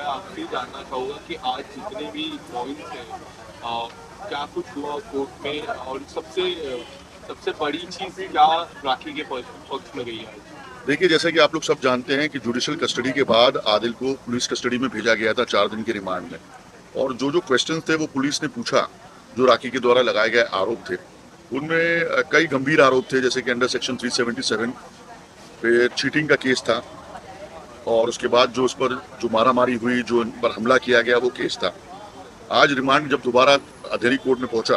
मैं आपसे जानना चाहूँगा कि आज जितने भी पॉइंट्स हैं, क्या कुछ हुआ कोर्ट में, और सबसे बड़ी चीज़ क्या राखी के पक्ष में गई है आज? देखिए, जैसे कि आप लोग सब जानते हैं कि जुडिशियल कस्टडी के बाद आदिल को पुलिस कस्टडी में भेजा गया था 4 दिन के रिमांड में। और जो क्वेश्चंस थे वो पुलिस ने पूछा, जो राखी के द्वारा लगाए गए आरोप थे, उनमें कई गंभीर आरोप थे, जैसे कि अंडर सेक्शन 377 पे चीटिंग का केस था, और उसके बाद जो उस पर जो मारामारी हुई, जो इन पर हमला किया गया, वो केस था। आज रिमांड जब दोबारा अधेरी कोर्ट में पहुंचा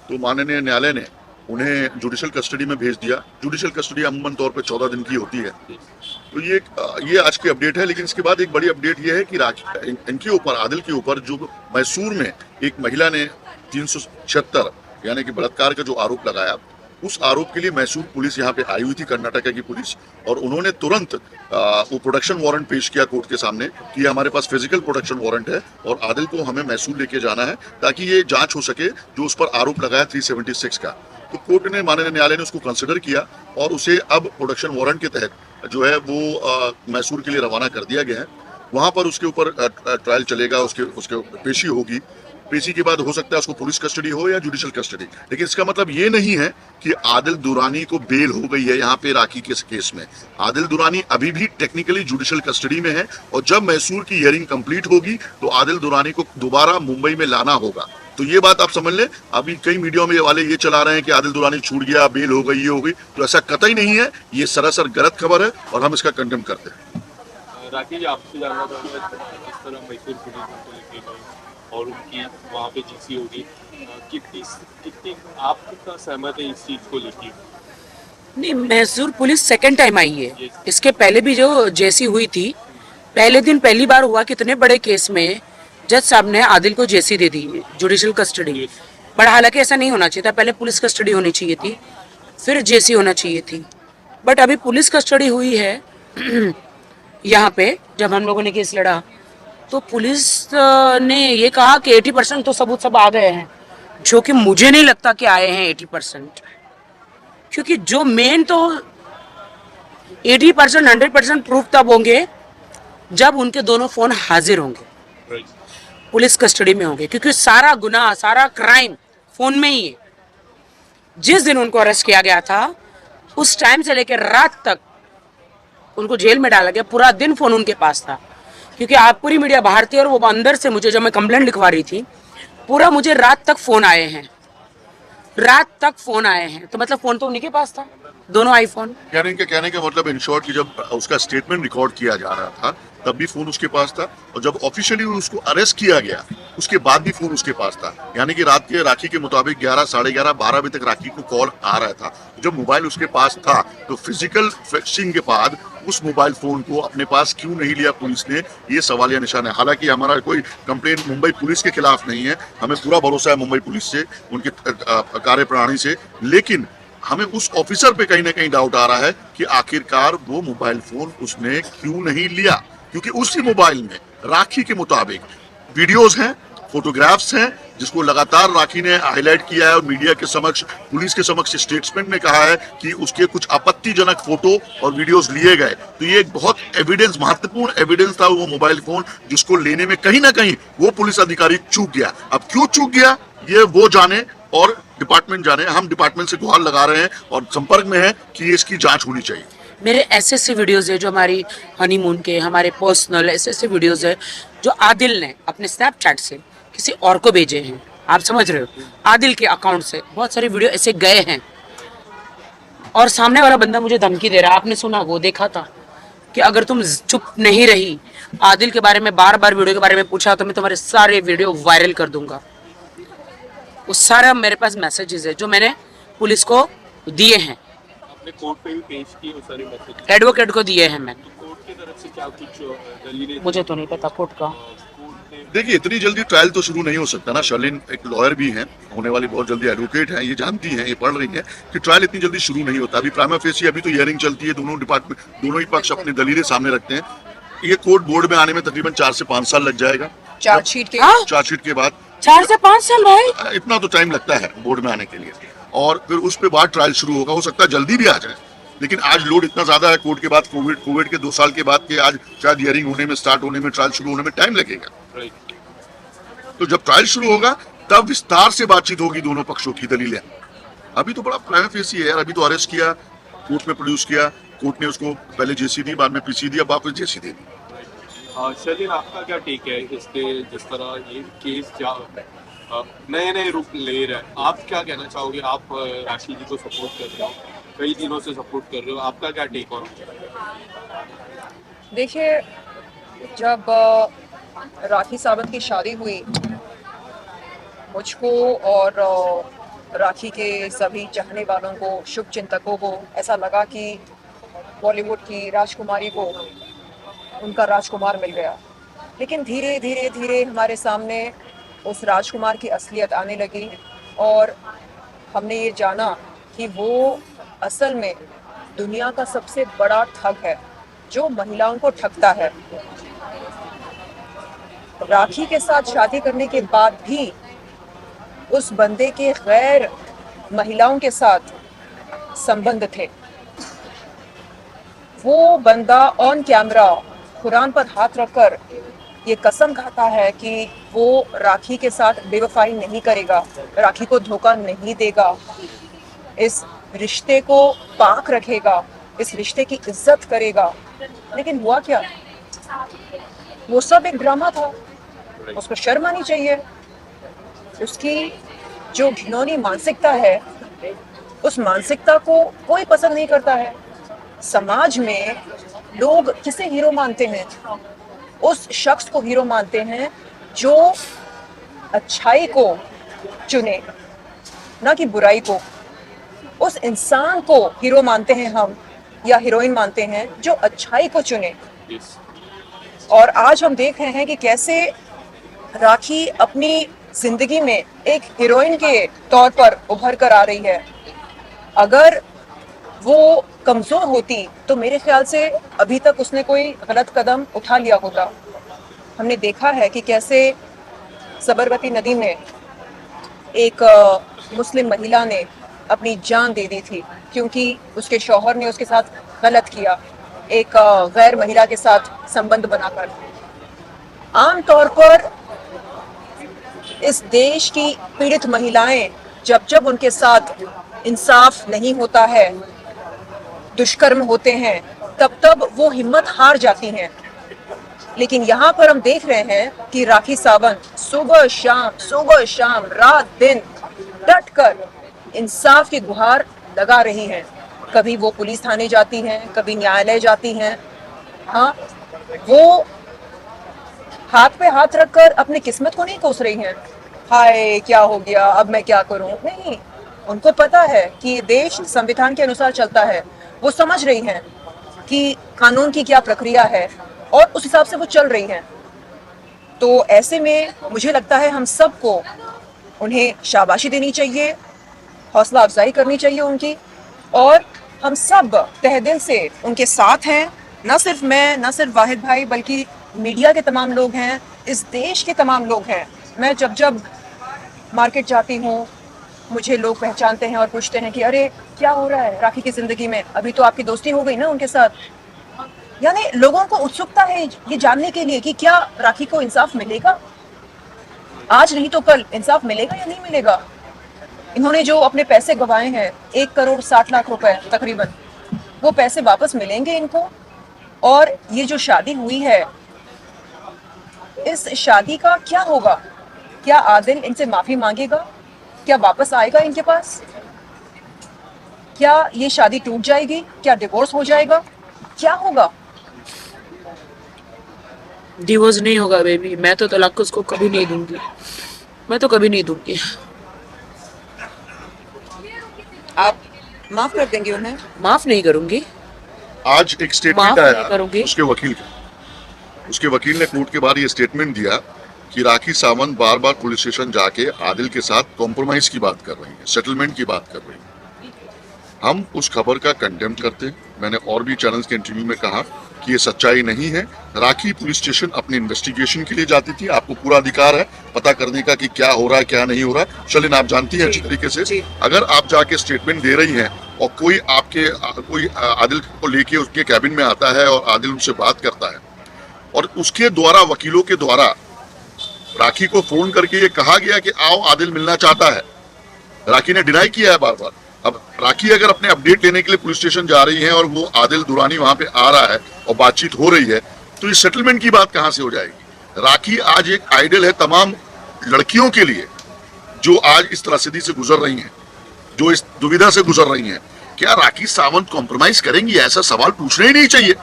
तो माननीय न्यायालय ने उन्हें जुडिशियल कस्टडी में भेज दिया। जुडिशियल कस्टडी अमूमन तौर पे 14 दिन की होती है। तो ये आज की अपडेट है। लेकिन इसके बाद एक बड़ी अपडेट ये है कि इनके ऊपर, आदिल के ऊपर, जो मैसूर में एक महिला ने 376 यानी कि बलात्कार का जो आरोप लगाया, उस आरोप के लिए मैसूर पुलिस यहाँ पे आई हुई थी, कर्नाटक की पुलिस, और उन्होंने तुरंत वो प्रोडक्शन वारंट पेश किया कोर्ट के सामने कि हमारे पास फिजिकल प्रोडक्शन वारंट है और आदिल को हमें मैसूर लेके जाना है ताकि ये जांच हो सके जो उस पर आरोप लगाया 376 का। तो कोर्ट ने, माननीय न्यायालय ने उसको कंसिडर किया और उसे अब प्रोडक्शन वारंट के तहत जो है वो मैसूर के लिए रवाना कर दिया गया है। वहाँ पर उसके ऊपर ट्रायल चलेगा, उसके पेशी होगी। पेशी के बाद हो सकता है उसको पुलिस कस्टडी हो या जुडिशियल कस्टडी। लेकिन इसका मतलब ये नहीं है कि आदिल दुरानी को बेल हो गई है यहाँ पे राखी के केस में। आदिल दुरानी अभी भी टेक्निकली जुडिशियल कस्टडी में है, और जब मैसूर की हियरिंग कंप्लीट होगी तो आदिल दुरानी को दोबारा मुंबई में लाना होगा। तो ये बात आप समझ लें। अभी कई मीडिया में वाले ये चला रहे हैं कि आदिल दुरानी छूट गया, बेल हो गई, ये हो गई, तो ऐसा कतई नहीं है। ये सरासर गलत खबर है और हम इसका कंडेम करते हैं। राखी जी, आपसे जानना चाहूँगा, जिस तरह मैसूर पुलिस उनको लेके गई और उनकी वहाँ पे जीसी होगी, कितनी आप कितना सहमत है इस चीज़ को लेके? नहीं, Mysore police second time I है। इसके पहले भी जो जेसी हुई थी, पहले दिन पहली बार हुआ कितने बड़े केस में जज साहब ने आदिल को जेसी दे दी, जुडिशियल कस्टडी। बट हालांकि ऐसा नहीं होना चाहिए था, पहले पुलिस कस्टडी होनी चाहिए थी, फिर जेसी होना चाहिए थी। बट अभी पुलिस कस्टडी हुई है यहाँ पे। जब हम लोगों ने केस लड़ा तो पुलिस ने ये कहा कि 80% तो सबूत सब आ गए हैं, जो कि मुझे नहीं लगता कि आए हैं 80%, क्योंकि जो मेन तो 80% 100% प्रूफ तब होंगे जब उनके दोनों फोन हाजिर होंगे, पुलिस कस्टडी में होंगे, क्योंकि सारा गुनाह, सारा क्राइम फोन में ही है। जिस दिन उनको अरेस्ट किया गया था उस टाइम से लेकर रात तक उनको जेल में डाला गया, पूरा दिन फोन उनके पास था। क्योंकि आप पूरी मीडिया बाहर थी और वो अंदर से मुझे, जब मैं कंप्लेंट लिखवा रही थी, पूरा मुझे रात तक फोन आए हैं, रात तक फोन आए हैं। तो मतलब फोन तो उन्हीं के पास था, दोनों आईफोन। कहने का मतलब इन शॉर्ट कि जब उसका स्टेटमेंट रिकॉर्ड किया जा रहा था तब भी फोन उसके पास था, और जब ऑफिशियली उसको अरेस्ट किया गया उसके बाद भी फोन उसके पास था। यानी कि रात के राखी के मुताबिक 11, साढ़े 11, 12 बजे तक राखी को कॉल आ रहा था। जब मोबाइल उसके पास था तो फिजिकल फिक्सिंग के बाद उस मोबाइल फोन को अपने पास क्यों नहीं लिया पुलिस ने, ये सवालिया निशान है। हालांकि हमारा कोई कंप्लेंट मुंबई पुलिस के खिलाफ नहीं है, हमें पूरा भरोसा है मुंबई पुलिस से, उनकी कार्यप्रणाली से। लेकिन हमें उस ऑफिसर पे कहीं ना कहीं डाउट आ रहा है कि आखिरकार वो मोबाइल फोन उसने क्यों नहीं लिया, क्योंकि उसी मोबाइल में राखी के मुताबिक वीडियोस हैं, फोटोग्राफ्स हैं, जिसको लगातार राखी ने हाईलाइट किया है और मीडिया के समक्ष, पुलिस के समक्ष स्टेटमेंट में कहा है कि उसके कुछ आपत्तिजनक फोटो और वीडियोस लिए गए। तो ये एक बहुत एविडेंस, महत्वपूर्ण एविडेंस था वो मोबाइल फोन, जिसको लेने में कहीं ना कहीं वो पुलिस अधिकारी चूक गया। अब क्यों चूक गया ये वो जाने और डिपार्टमेंट जाने। हम डिपार्टमेंट से गुहार लगा रहे हैं और संपर्क में है कि इसकी जांच होनी चाहिए। मेरे ऐसे वीडियोस है जो हमारी हनीमून के, हमारे पर्सनल ऐसे वीडियोस है जो आदिल ने अपने स्नैपचैट से किसी और को भेजे हैं। आप समझ रहे हो, आदिल के अकाउंट से बहुत सारे वीडियो ऐसे गए हैं, और सामने वाला बंदा मुझे धमकी दे रहा है। आपने सुना, वो देखा था कि अगर तुम चुप नहीं रही, आदिल के बारे में बार बार वीडियो के बारे में पूछा, तो मैं तुम्हारे सारे वीडियो वायरल कर दूंगा। वो सारा मेरे पास मैसेजेस है जो मैंने पुलिस को दिए हैं, आपने कोर्ट पे भी पेश किए वो सारे मैसेज? एडवोकेट को दिए हैं मैंने। तो कोर्ट की तरफ से क्या कुछ दलीलें? मुझे तो नहीं पता कोर्ट का। देखिए, इतनी जल्दी ट्रायल तो शुरू नहीं हो सकता ना। शर्लिन एक लॉयर भी हैं, होने वाली बहुत जल्दी एडवोकेट हैं, ये जानती हैं, ये पढ़ रही हैं कि ट्रायल इतनी जल्दी शुरू नहीं होता। अभी प्राइमा फेसी, अभी तो हियरिंग चलती है, दोनों डिपार्टमेंट, दोनों ही पक्ष अपनी दलीलें सामने रखते हैं। ये कोर्ट बोर्ड में आने में तकरीबन 4 से 5 साल लग जाएगा। चार्जशीट के बाद 4 से 5 साल भाई, इतना तो टाइम लगता है बोर्ड में आने के लिए, और फिर उस पे बाद ट्रायल शुरू होगा। हो सकता है जल्दी भी आ जाए, लेकिन आज लोड इतना ज्यादा है कोर्ट के बाद, कोविड के 2 साल के बाद के आज शायद हियरिंग होने में, स्टार्ट होने में, ट्रायल शुरू होने में टाइम लगेगा। राइट। तो जब ट्रायल शुरू होगा तब विस्तार से बातचीत होगी दोनों पक्षों की दलीलें। अभी तो बड़ा प्राइमा फेसी है यार, अभी तो अरेस्ट किया, कोर्ट में प्रोड्यूस किया, कोर्ट ने उसको पहले जेसी दी, बाद में पीसी दी, अब वापस जेसी दे दी। शर्लिन, आपका क्या टेक है इसके, जिस तरह ये केस नए नए रूप ले रहा है, आप क्या कहना चाहोगे? आप राखी जी को सपोर्ट कर रहे हो, कई दिनों से सपोर्ट कर रहे हो, आपका क्या टेक और? देखिए, जब राखी सावंत की शादी हुई, मुझको और राखी के सभी चाहने वालों को, शुभ चिंतकों को ऐसा लगा कि बॉलीवुड की राजकुमारी को उनका राजकुमार मिल गया। लेकिन धीरे धीरे धीरे हमारे सामने उस राजकुमार की असलियत आने लगी और हमने ये जाना कि वो असल में दुनिया का सबसे बड़ा ठग है जो महिलाओं को ठगता है। राखी के साथ शादी करने के बाद भी उस बंदे के गैर महिलाओं के साथ संबंध थे। वो बंदा ऑन कैमरा कुरान पर हाथ रखकर ये कसम खाता है कि वो राखी के साथ बेवफाई नहीं करेगा, राखी को धोखा नहीं देगा, इस रिश्ते को पाक रखेगा, इस रिश्ते की इज्जत करेगा। लेकिन हुआ क्या? वो सब एक ड्रामा था। उसको शर्म आनी चाहिए। उसकी जो घिनौनी मानसिकता है, उस मानसिकता को कोई पसंद नहीं करता है। समाज में लोग किसे हीरो मानते हैं? उस शख्स को हीरो मानते हैं जो अच्छाई को चुने, ना कि बुराई को। उस इंसान को हीरो मानते हैं हम, या हीरोइन मानते हैं, जो अच्छाई को चुने। और आज हम देख रहे हैं कि कैसे राखी अपनी जिंदगी में एक हीरोइन के तौर पर उभर कर आ रही है। अगर वो कमजोर होती तो मेरे ख्याल से अभी तक उसने कोई गलत कदम उठा लिया होता। हमने देखा है कि कैसे सबरमती नदी में एक मुस्लिम महिला ने अपनी जान दे दी थी क्योंकि उसके शौहर ने उसके साथ गलत किया, एक गैर महिला के साथ संबंध बनाकर। आमतौर पर इस देश की पीड़ित महिलाएं जब जब उनके साथ इंसाफ नहीं होता है, दुष्कर्म होते हैं, तब तब वो हिम्मत हार जाती हैं। लेकिन यहाँ पर हम देख रहे हैं कि राखी सावंत सुबह शाम रात दिन डट कर इंसाफ की गुहार लगा रही हैं। कभी वो पुलिस थाने जाती हैं, कभी न्यायालय जाती हैं। हाँ, वो हाथ पे हाथ रखकर अपनी किस्मत को नहीं कोस रही हैं, हाय क्या हो गया, अब मैं क्या करूं। नहीं, उनको पता है कि देश संविधान के अनुसार चलता है। वो समझ रही हैं कि कानून की क्या प्रक्रिया है और उस हिसाब से वो चल रही हैं। तो ऐसे में मुझे लगता है हम सबको उन्हें शाबाशी देनी चाहिए, हौसला अफजाई करनी चाहिए उनकी, और हम सब तहे दिल से उनके साथ हैं। न सिर्फ मैं, न सिर्फ वाहिद भाई, बल्कि मीडिया के तमाम लोग हैं, इस देश के तमाम लोग हैं। मैं जब मार्केट जाती हूँ, मुझे लोग पहचानते हैं और पूछते हैं कि अरे क्या हो रहा है राखी की जिंदगी में, अभी तो आपकी दोस्ती हो गई ना उनके साथ। यानी लोगों को उत्सुकता है ये जानने के लिए कि क्या राखी को इंसाफ मिलेगा, आज नहीं तो कल इंसाफ मिलेगा या नहीं मिलेगा। इन्होंने जो अपने पैसे गंवाए हैं, 1,60,00,000 रुपए तकरीबन, वो पैसे वापस मिलेंगे इनको। और ये जो शादी हुई है, इस शादी का क्या होगा? क्या आदिल इनसे माफी मांगेगा? क्या वापस आएगा इनके पास? क्या ये शादी टूट जाएगी? क्या डिवोर्स हो जाएगा? क्या होगा? डिवोर्स नहीं होगा बेबी, मैं तो तलाक उसको कभी नहीं दूंगी, मैं तो कभी नहीं दूंगी। आप माफ कर देंगे उन्हें? माफ नहीं करूंगी। आज एक स्टेटमेंट माफ नहीं आया करूंगी। उसके वकील ने कोर्ट के बाहर ये स्टेटमेंट दिया कि राखी सावंत बार बार पुलिस स्टेशन जाके आदिल के साथ कॉम्प्रोमाइज की बात कर रही है, सेटलमेंट की बात कर रही है। हम उस खबर का कंडेम करते हैं। मैंने और भी चैनल्स के इंटरव्यू में कहा कि ये सच्चाई नहीं है। राखी पुलिस स्टेशन अपनी इन्वेस्टिगेशन के लिए जाती थी। आपको पूरा अधिकार है पता करने का कि क्या हो रहा है क्या नहीं हो रहा है। शर्लिन, आप जानती हैं अच्छी तरीके से, अगर आप जाके स्टेटमेंट दे रही हैं और कोई आदिल को लेके उसके कैबिन में आता है और आदिल उनसे बात करता है और उसके द्वारा, वकीलों के द्वारा राखी को फोन करके ये कहा गया कि आओ आदिल मिलना चाहता है, राखी ने डिनाई किया है बार बार। अब राखी अगर अपने अपडेट लेने के लिए पुलिस स्टेशन जा रही है और वो आदिल दुरानी वहां पे आ रहा है और बातचीत हो रही है, तो इस सेटलमेंट की बात कहां से हो जाएगी? राखी आज एक आइडल है तमाम लड़कियों के लिए जो आज इस त्रासदी से गुजर रही हैं, जो इस दुविधा से गुजर रही हैं। क्या राखी सावंत कॉम्प्रोमाइज करेंगी? ऐसा सवाल पूछना ही नहीं चाहिए।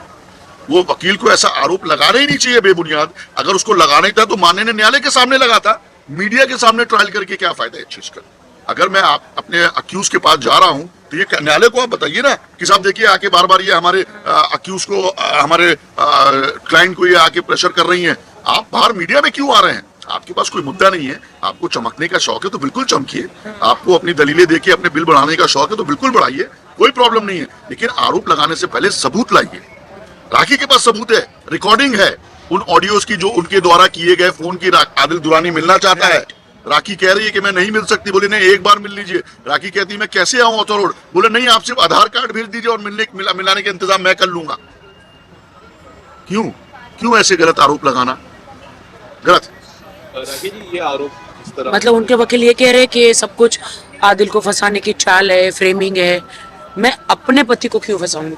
वो वकील को ऐसा आरोप लगाना ही नहीं चाहिए बेबुनियाद। अगर उसको लगाना ही था तो माननीय न्यायालय के सामने लगा था, मीडिया के सामने ट्रायल करके क्या फायदा है इस चीज का? अगर मैं अपने अक्यूज के पास जा रहा हूं तो ये न्यायालय को आप बताइए ना कि साहब देखिए आके बार बार ये हमारे अक्यूज को, हमारे क्लाइंट को ये आके प्रेशर कर रही हैं। आप बाहर मीडिया में क्यों आ रहे हैं? आपके पास कोई मुद्दा नहीं है, आपको चमकने का शौक है तो बिल्कुल चमकिए, आपको अपनी दलीलें देके अपने बिल बढ़ाने का शौक है तो बिल्कुल बढ़ाइए, कोई प्रॉब्लम नहीं है। लेकिन आरोप लगाने से पहले सबूत लाइए। राखी के पास सबूत है, रिकॉर्डिंग है उन ऑडियोज की जो उनके द्वारा किए गए फोन की। आदिल दुरानी मिलना चाहता है, राखी कह रही है कि मैं नहीं मिल सकती। बोले नहीं, एक बार मिल लीजिए। राखी कहती है मैं कैसे आऊं ऑथर रोड? बोले नहीं, आप सिर्फ आधार कार्ड भेज दीजिए और मिलाने का इंतजाम मैं कर लूंगा। क्यों ऐसे गलत आरोप लगाना? गलत। राखी जी, ये आरोप इस तरह मतलब उनके वकील ये कह रहे हैं कि सब कुछ आदिल को फंसाने की चाल है, फ्रेमिंग है। मैं अपने पति को क्यों फंसाऊंगी?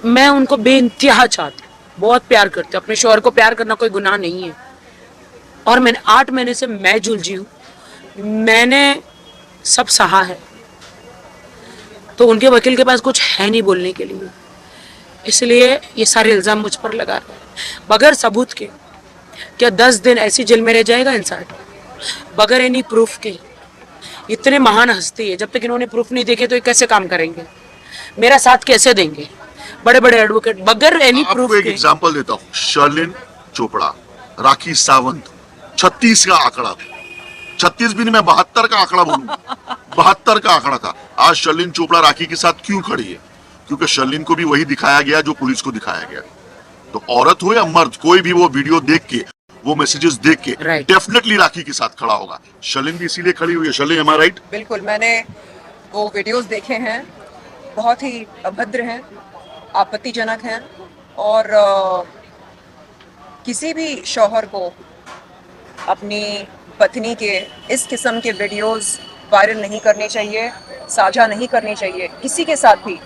मैं उनको बेइंतहा चाहती हूँ, बहुत प्यार करती हूँ। अपने शौहर को प्यार करना कोई गुनाह नहीं है। और मैंने 8 महीने से मैं झुलझी हूँ, मैंने सब सहा है, तो उनके वकील के पास कुछ है नहीं बोलने के लिए, इसलिए ये सारे इल्जाम मुझ पर लगा रहे हैं बगैर सबूत के। क्या 10 दिन ऐसी जेल में रह जाएगा इंसान बगैर एनी प्रूफ के? इतने महान हस्ती है, जब तक इन्होंने प्रूफ नहीं देखे तो ये कैसे काम करेंगे? मेरा साथ कैसे देंगे? बड़े बड़े एडवोकेट बगैर एनी प्रूफ एक के। एग्जांपल देता हूँ, शर्लिन चोपड़ा, राखी सावंत, 36 का आंकड़ा, 36 भी नहीं, मैं 72 का आंकड़ा बोलूंगा, 72 का आंकड़ा था। आज शर्लिन चोपड़ा राखी के साथ क्यों खड़ी है? क्योंकि शर्लिन को भी वही दिखाया गया जो पुलिस को दिखाया गया। तो औरत हो या मर्द, कोई भी वो वीडियो देख के, वो मैसेजेस देख के डेफिनेटली राखी के साथ खड़ा होगा। शर्लिन भी इसीलिए खड़ी हुई है। Sherlyn, am I right? बिल्कुल, मैंने वो वीडियोस देखे हैं, बहुत ही अभद्र हैं, आपत्तिजनक हैं और किसी भी शौहर को अपनी पत्नी के इस किस्म के वीडियोस वायरल नहीं करने चाहिए, साझा नहीं करने चाहिए किसी के साथ भी,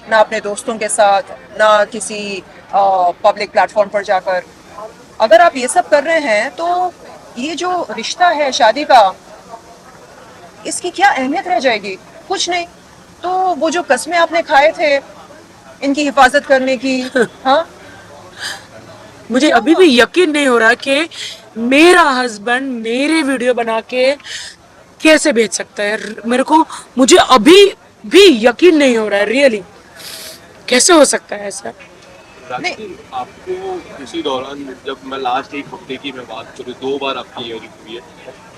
ना अपने दोस्तों के साथ, ना किसी पब्लिक प्लेटफॉर्म पर जाकर। अगर आप ये सब कर रहे हैं तो ये जो रिश्ता है शादी का, इसकी क्या अहमियत रह जाएगी? कुछ नहीं। तो वो जो कस्में आपने खाए थे इनकी हिफाजत करने की, हाँ, मुझे अभी भी यकीन नहीं हो रहा कि मेरा हस्बैंड मेरे वीडियो बना के कैसे भेज सकता है। मुझे अभी भी यकीन नहीं हो रहा है, रियली कैसे हो सकता है ऐसा? राखी, आपको इसी दौरान, जब मैं लास्ट एक हफ्ते की मैं बात करूँ, 2 बार आपकी हियरिंग हुई है,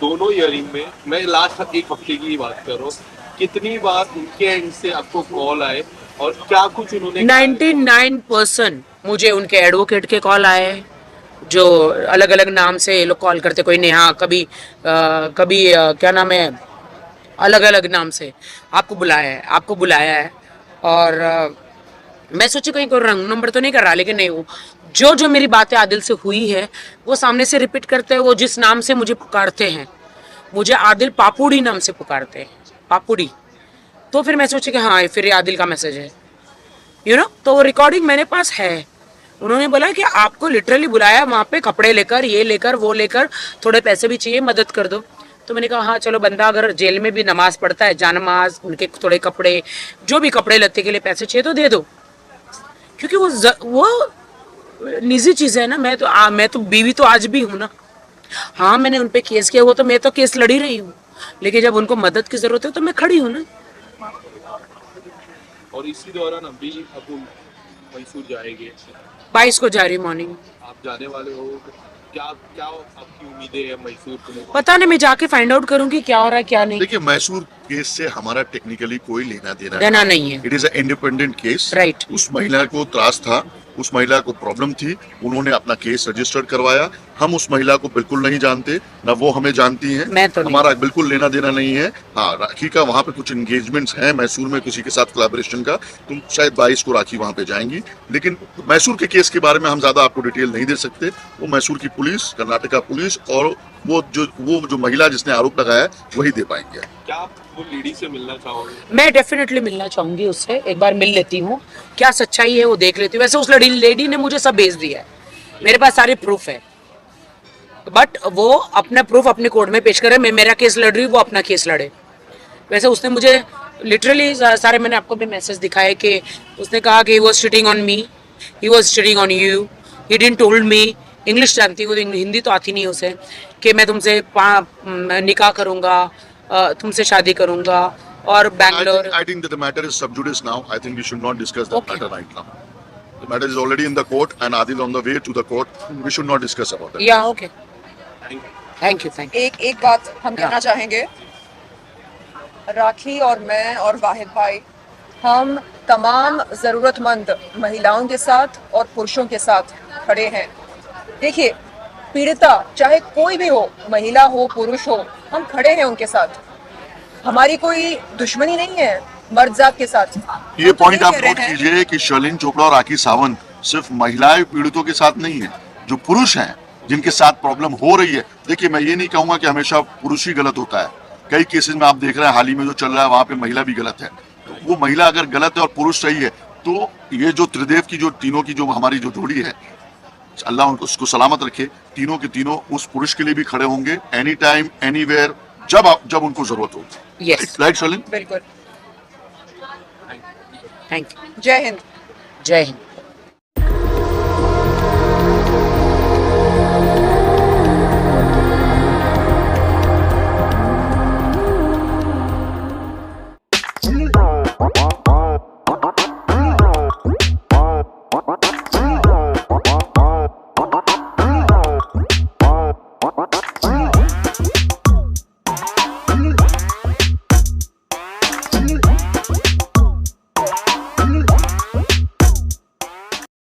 दोनों हियरिंग में मैं लास्ट एक हफ्ते की ही बात कर रहा हूँ, कितनी बार उनके एंड से आपको कॉल आए और क्या कुछ उन्होंने? 99% मुझे उनके एडवोकेट के कॉल आए, जो अलग अलग नाम से लोग कॉल करते, कोई नेहा, कभी क्या नाम है, अलग अलग नाम से आपको बुलाया है। और मैं सोची कहीं कोई रंग नंबर तो नहीं कर रहा, लेकिन नहीं, वो जो मेरी बातें आदिल से हुई है वो सामने से रिपीट करते हैं। वो जिस नाम से मुझे पुकारते हैं, मुझे आदिल पापुड़ी नाम से पुकारते हैं, पापुड़ी। तो फिर मैं सोची कि हाँ, फिर ये आदिल का मैसेज है, तो वो रिकॉर्डिंग मेरे पास है। उन्होंने बोला कि आपको लिटरली बुलाया वहाँ पे, कपड़े लेकर, ये लेकर, वो लेकर, थोड़े पैसे भी चाहिए, मदद कर दो। तो मैंने कहा हाँ चलो, बंदा अगर जेल में भी नमाज पढ़ता है, जानमाज, उनके थोड़े कपड़े, जो भी कपड़े लत्ते के लिए पैसे चाहिए तो दे दो, क्योंकि वो निजी चीज़ है ना। मैं तो बीवी तो आज भी हूँ ना। हाँ, मैंने उन पे केस किया, वो तो मैं तो केस लड़ी रही हूँ, लेकिन जब उनको मदद की जरूरत है तो मैं खड़ी हूँ ना। और इसी दौरान अभी अब मैसूर जाएंगे, 22 को जा रही मॉर्निंग। आप जाने वाले हो, क्या आपकी उम्मीदें हैं मैसूर को? पता नहीं, मैं जाके फाइंड आउट करूंगी क्या हो रहा है क्या नहीं। देखिए, मैसूर केस से हमारा टेक्निकली कोई लेना देना नहीं है। It is a independent case. Right. उस महिला को त्रास था, उस महिला को प्रॉब्लम थी, उन्होंने अपना केस रजिस्टर्ड करवाया। हम उस महिला को बिल्कुल नहीं जानते, ना वो हमें जानती हैं। मैं तो नहीं। हमारा बिल्कुल लेना देना नहीं है। हाँ, राखी का वहाँ पे कुछ एंगेजमेंट्स हैं मैसूर में किसी के साथ कोलैबोरेशन का, तो शायद 22 को राखी वहाँ पे जाएंगी। लेकिन मैसूर के केस के बारे में हम ज्यादा आपको डिटेल नहीं दे सकते। वो मैसूर की पुलिस, कर्नाटका पुलिस और वो जो महिला जिसने आरोप लगाया है वही दे पाएंगे। क्या आप वो लेडी से मिलना चाहोगे? मैं डेफिनेटली मिलना चाहूंगी उससे, एक बार मिल लेती हूँ, क्या सच्चाई है वो देख लेती हूँ। वैसे उस लेडी ने मुझे सब भेज दिया है, मेरे पास सारे प्रूफ है, बट वो अपना प्रूफ अपने कोर्ट में पेश करे। मैं मेरा केस लड़ रही हूँ, वो अपना केस लड़े। वैसे उसने मुझे लिटरली सारे, मैंने आपको भी मैसेज दिखाए कि उसने कहा कि he was cheating on me, he was cheating on you, he didn't told me. English जानती हूँ, हिंदी तो आती नहीं है उसे, कि मैं तुमसे निकाह करूँगा, तुमसे शादी करूँगा। और Bangalore, I think that the matter is sub judice now. I think we should not discuss that Okay. matter right now. The matter is already in the court and Adil on the way to the court. We should not discuss about that. या okay, thank you. Thank you. एक बात हम कहना चाहेंगे, राखी और मैं और वाहिद भाई, हम तमाम ज़रूरतमंद महिलाओं के साथ और पुरुषों के साथ खड़े हैं। देखिए, पीड़िता चाहे कोई भी हो, महिला हो पुरुष हो, हम खड़े हैं उनके साथ। हमारी कोई दुश्मनी नहीं है मर्द जात के साथ। ये हम तो पॉइंट ये आप कह रहे नोट हैं- कीजिए कि शर्लिन चोपड़ा और राखी सावंत सिर्फ महिलाएं पीड़ितों के साथ नहीं है, जो पुरुष हैं जिनके साथ प्रॉब्लम हो रही है। देखिए, मैं ये नहीं कहूंगा कि हमेशा पुरुष ही गलत होता है। कई केसेस में आप देख रहे हैं हाल ही में जो चल रहा है, वहां पे महिला भी गलत है। तो वो महिला अगर गलत है और पुरुष सही है, तो ये जो त्रिदेव की जो तीनों की जो हमारी जो जोड़ी है, अल्लाह उनको उसको सलामत रखे। तीनों के तीनों उस पुरुष के लिए भी खड़े होंगे, एनी टाइम एनीवेयर, जब उनको जरूरत होगी। यस, राइट शर्लिन? बिल्कुल। Thank you. जय हिंद। जय हिंद।